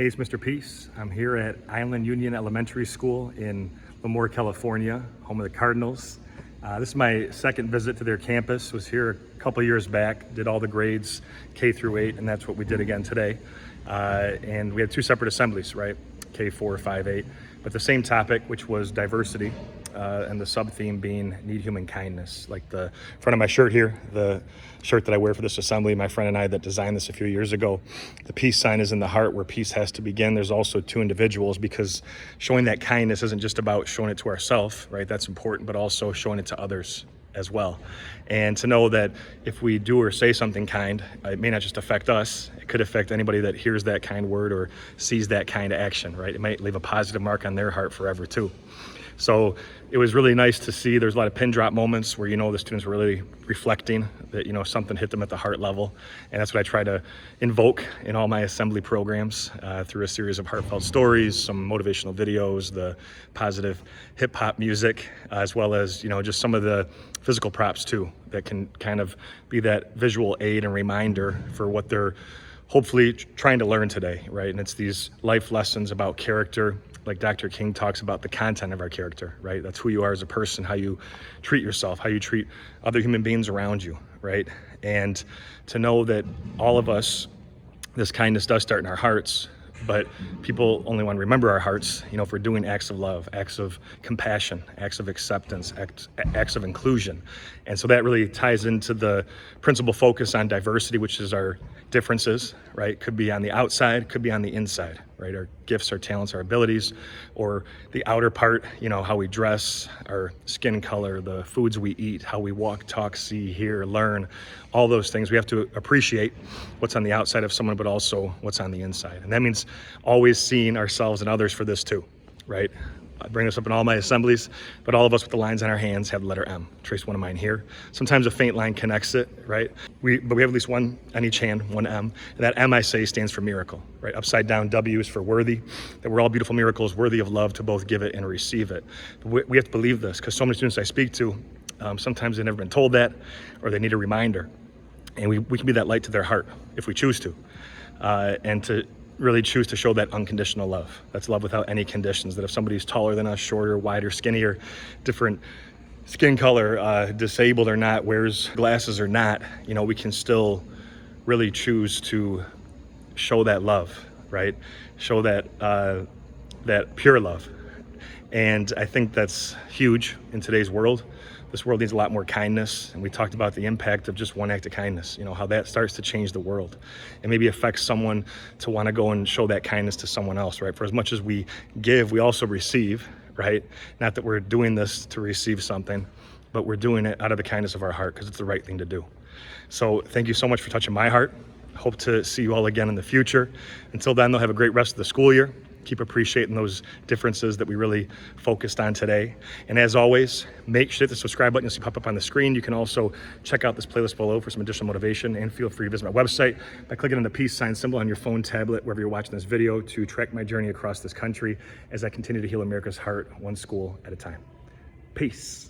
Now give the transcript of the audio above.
Hey, it's Mr. Peace. I'm here at Island Union Elementary School in Lemoore, California, home of the Cardinals. This is my second visit to their campus. Was here a couple years back, did all the grades K through 8, and that's what we did again today. And we had two separate assemblies, right? K4, 5, 8, but the same topic, which was diversity, and the sub-theme being need human kindness. Like the front of my shirt here, the shirt that I wear for this assembly, my friend and I that designed this a few years ago, the peace sign is in the heart where peace has to begin. There's also two individuals, because showing that kindness isn't just about showing it to ourselves, right? That's important, but also showing it to others as well. And to know that if we do or say something kind, it may not just affect us, it could affect anybody that hears that kind word or sees that kind of action, right? It might leave a positive mark on their heart forever too. So it was really nice to see. There's a lot of pin drop moments where, the students were really reflecting that, something hit them at the heart level. And that's what I try to invoke in all my assembly programs through a series of heartfelt stories, some motivational videos, the positive hip hop music, as well as, just some of the physical props too, that can kind of be that visual aid and reminder for what they're hopefully trying to learn today, right? And it's these life lessons about character. Like Dr. King talks about the content of our character, right? That's who you are as a person, how you treat yourself, how you treat other human beings around you, right? And to know that all of us, this kindness does start in our hearts, but people only want to remember our hearts, if we're doing acts of love, acts of compassion, acts of acceptance, acts of inclusion. And so that really ties into the principal focus on diversity, which is our differences, right? Could be on the outside, could be on the inside, right? Our gifts, our talents, our abilities, or the outer part, how we dress, our skin color, the foods we eat, how we walk, talk, see, hear, learn, all those things. We have to appreciate what's on the outside of someone, but also what's on the inside. And that means always seeing ourselves and others for this too, right? I bring this up in all my assemblies, but all of us with the lines on our hands have the letter M. Trace one of mine here. Sometimes a faint line connects it, right? But we have at least one on each hand, one M. And that M, I say, stands for miracle, right? Upside down W is for worthy, that we're all beautiful miracles, worthy of love to both give it and receive it. But we have to believe this, because so many students I speak to, sometimes they've never been told that, or they need a reminder. And we can be that light to their heart if we choose to. And to really choose to show that unconditional love. That's love without any conditions, that if somebody's taller than us, shorter, wider, skinnier, different skin color, disabled or not, wears glasses or not, we can still really choose to show that love, right? Show that that pure love. And I think that's huge in today's world. This world needs a lot more kindness. And we talked about the impact of just one act of kindness, how that starts to change the world. And maybe affects someone to want to go and show that kindness to someone else, right? For as much as we give, we also receive, right? Not that we're doing this to receive something, but we're doing it out of the kindness of our heart, because it's the right thing to do. So thank you so much for touching my heart. Hope to see you all again in the future. Until then, they'll have a great rest of the school year. Keep appreciating those differences that we really focused on today. And as always, make sure to hit the subscribe button you'll see pop up on the screen. You can also check out this playlist below for some additional motivation, and feel free to visit my website by clicking on the peace sign symbol on your phone, tablet, wherever you're watching this video, to track my journey across this country as I continue to heal America's heart, one school at a time. Peace.